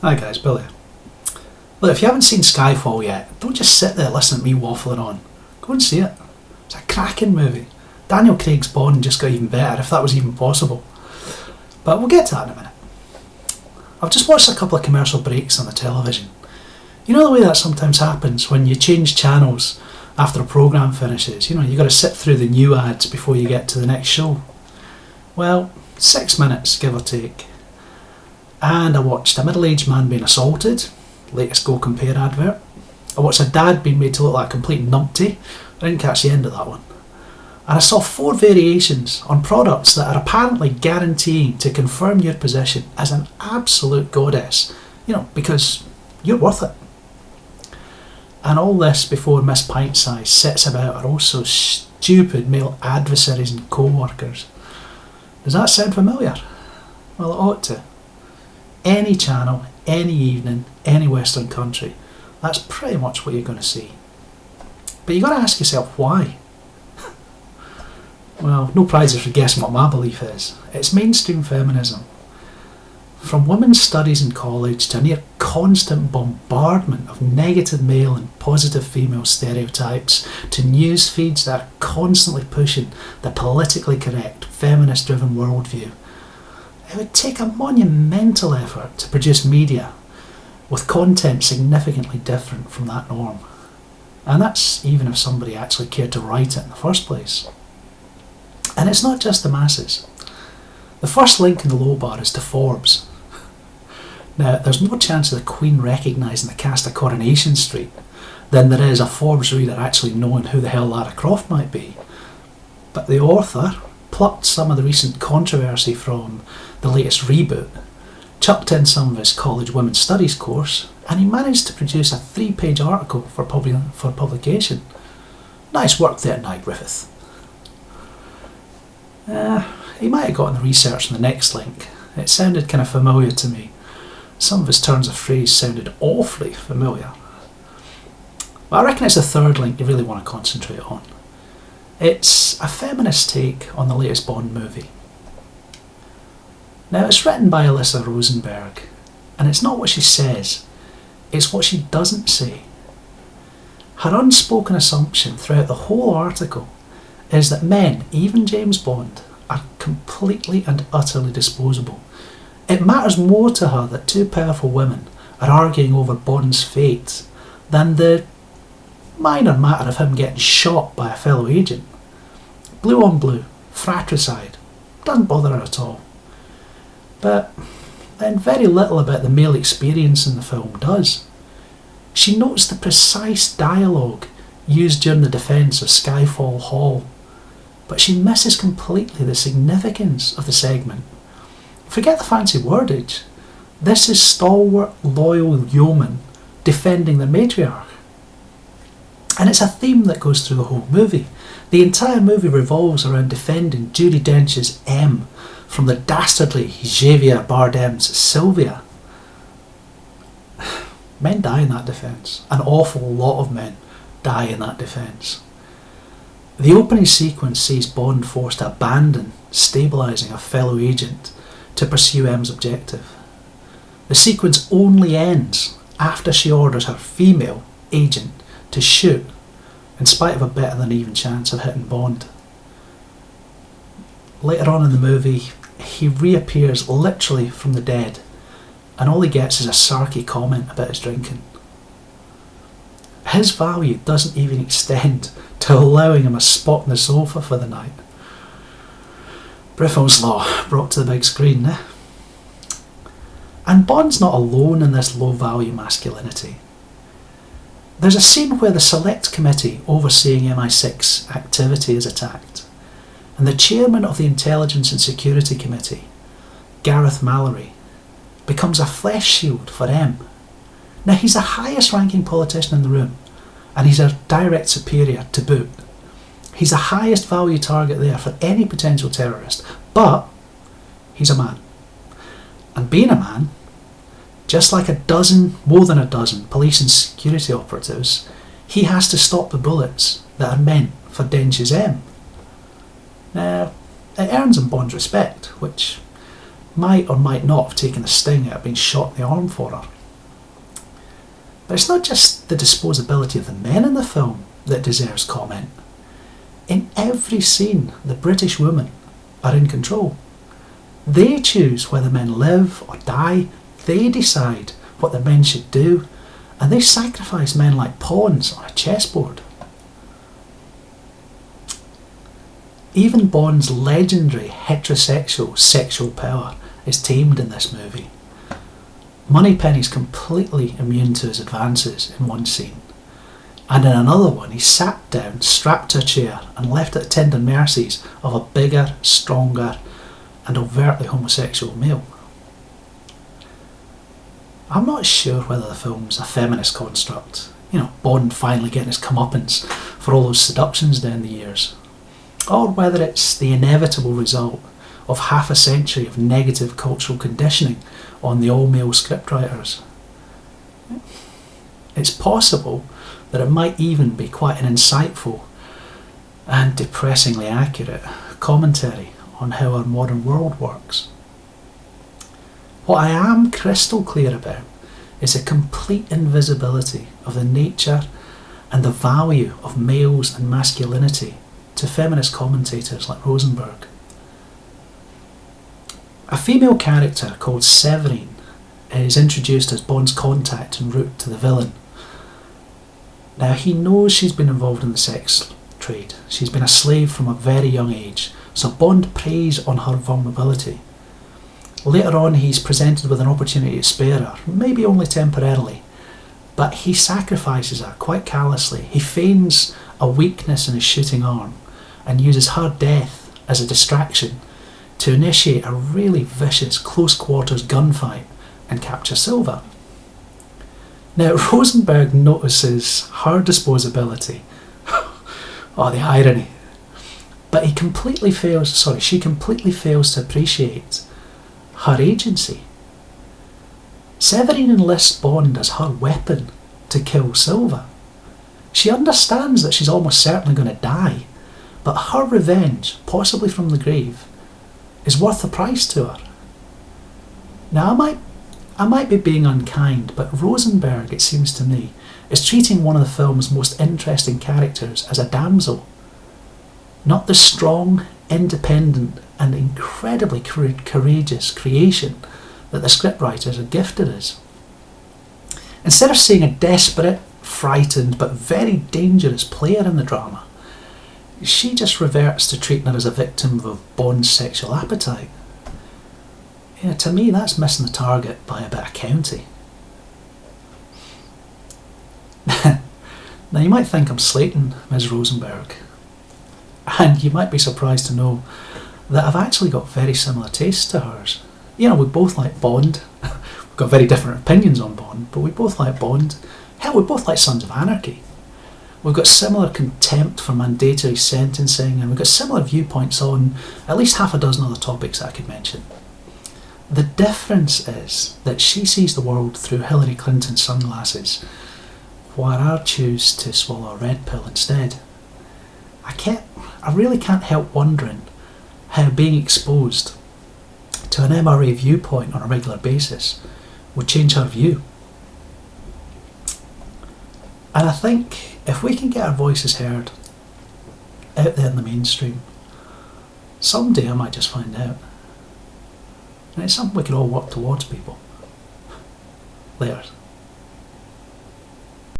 Hi guys, Bill here. Look, if you haven't seen Skyfall yet, don't just sit there listening to me waffling on. Go and see it. It's a cracking movie. Daniel Craig's Bond just got even better, if that was even possible. But we'll get to that in a minute. I've just watched a couple of commercial breaks on the television. You know the way that sometimes happens when you change channels after a programme finishes? You know, you've got to sit through the new ads before you get to the next show. Well, 6 minutes, give or take. And I watched a middle-aged man being assaulted, latest Go Compare advert. I watched a dad being made to look like a complete numpty. I didn't catch the end of that one. And I saw 4 variations on products that are apparently guaranteeing to confirm your position as an absolute goddess. You know, because you're worth it. And all this before Miss Pint Size sits about her also stupid male adversaries and co-workers. Does that sound familiar? Well, it ought to. Any channel, any evening, any Western country. That's pretty much what you're going to see. But you've got to ask yourself why. Well, no prizes for guessing what my belief is. It's mainstream feminism. From women's studies in college to a near constant bombardment of negative male and positive female stereotypes to news feeds that are constantly pushing the politically correct, feminist-driven worldview. It would take a monumental effort to produce media with content significantly different from that norm. And that's even if somebody actually cared to write it in the first place. And it's not just the masses. The first link in the low bar is to Forbes. Now, there's more chance of the Queen recognising the cast of Coronation Street than there is a Forbes reader actually knowing who the hell Lara Croft might be. But the author plucked some of the recent controversy from the latest reboot, chucked in some of his college women's studies course, and he managed to produce a 3-page article for publication. Nice work there, Knight Griffith. He might have gotten the research on the next link. It sounded kind of familiar to me. Some of his turns of phrase sounded awfully familiar. But I reckon it's the third link you really want to concentrate on. It's a feminist take on the latest Bond movie. Now, it's written by Alyssa Rosenberg, and it's not what she says, it's what she doesn't say. Her unspoken assumption throughout the whole article is that men, even James Bond, are completely and utterly disposable. It matters more to her that 2 powerful women are arguing over Bond's fate than the minor matter of him getting shot by a fellow agent. Blue on blue, fratricide, doesn't bother her at all. But then very little about the male experience in the film does. She notes the precise dialogue used during the defence of Skyfall Hall, but she misses completely the significance of the segment. Forget the fancy wordage. This is stalwart, loyal yeomen defending the matriarch. And it's a theme that goes through the whole movie. The entire movie revolves around defending Judi Dench's M from the dastardly Javier Bardem's Sylvia. Men die in that defence. An awful lot of men die in that defence. The opening sequence sees Bond forced to abandon stabilising a fellow agent to pursue M's objective. The sequence only ends after she orders her female agent to shoot, in spite of a better than even chance of hitting Bond. Later on in the movie, he reappears literally from the dead, and all he gets is a sarky comment about his drinking. His value doesn't even extend to allowing him a spot on the sofa for the night. Briffel's Law brought to the big screen, eh? And Bond's not alone in this low-value masculinity. There's a scene where the select committee overseeing MI6 activity is attacked, and the chairman of the Intelligence and Security Committee, Gareth Mallory, becomes a flesh shield for M. Now, he's the highest ranking politician in the room, and he's a direct superior to boot. He's the highest value target there for any potential terrorist, but he's a man. And being a man, just like more than a dozen police and security operatives, he has to stop the bullets that are meant for Dench's M. Now, it earns him Bond's respect, which might or might not have taken the sting out of being shot in the arm for her. But it's not just the disposability of the men in the film that deserves comment. In every scene, the British women are in control. They choose whether men live or die, they decide what the men should do, and they sacrifice men like pawns on a chessboard. Even Bond's legendary heterosexual sexual power is tamed in this movie. Moneypenny's completely immune to his advances in one scene, and in another one he sat down, strapped to a chair and left at the tender mercies of a bigger, stronger and overtly homosexual male. I'm not sure whether the film's a feminist construct, Bond finally getting his comeuppance for all those seductions down the years, or whether it's the inevitable result of half a century of negative cultural conditioning on the all-male scriptwriters. It's possible that it might even be quite an insightful and depressingly accurate commentary on how our modern world works. What I am crystal clear about is a complete invisibility of the nature and the value of males and masculinity to feminist commentators like Rosenberg. A female character called Sévérine is introduced as Bond's contact en route to the villain. Now, he knows she's been involved in the sex trade. She's been a slave from a very young age, so Bond preys on her vulnerability. Later on, he's presented with an opportunity to spare her, maybe only temporarily, but he sacrifices her quite callously. He feigns a weakness in his shooting arm and uses her death as a distraction to initiate a really vicious close-quarters gunfight and capture Silva. Now, Rosenberg notices her disposability. Oh, the irony. But she completely fails to appreciate her agency. Sévérine enlists Bond as her weapon to kill Silva. She understands that she's almost certainly going to die, but her revenge, possibly from the grave, is worth the price to her. Now, I might be being unkind, but Rosenberg, it seems to me, is treating one of the film's most interesting characters as a damsel, not the strong, independent and incredibly courageous creation that the scriptwriters are gifted as. Instead of seeing a desperate, frightened but very dangerous player in the drama, she just reverts to treating her as a victim of Bond's sexual appetite. To me, that's missing the target by a bit of county. Now, you might think I'm slating Ms. Rosenberg, and you might be surprised to know that I've actually got very similar tastes to hers. We both like Bond. We've got very different opinions on Bond, but we both like Bond. Hell, we both like Sons of Anarchy. We've got similar contempt for mandatory sentencing, and we've got similar viewpoints on at least half a dozen other topics that I could mention. The difference is that she sees the world through Hillary Clinton's sunglasses, while I choose to swallow a red pill instead. I really can't help wondering how being exposed to an MRA viewpoint on a regular basis would change her view. And I think if we can get our voices heard out there in the mainstream, someday I might just find out. And it's something we can all work towards, people. Later.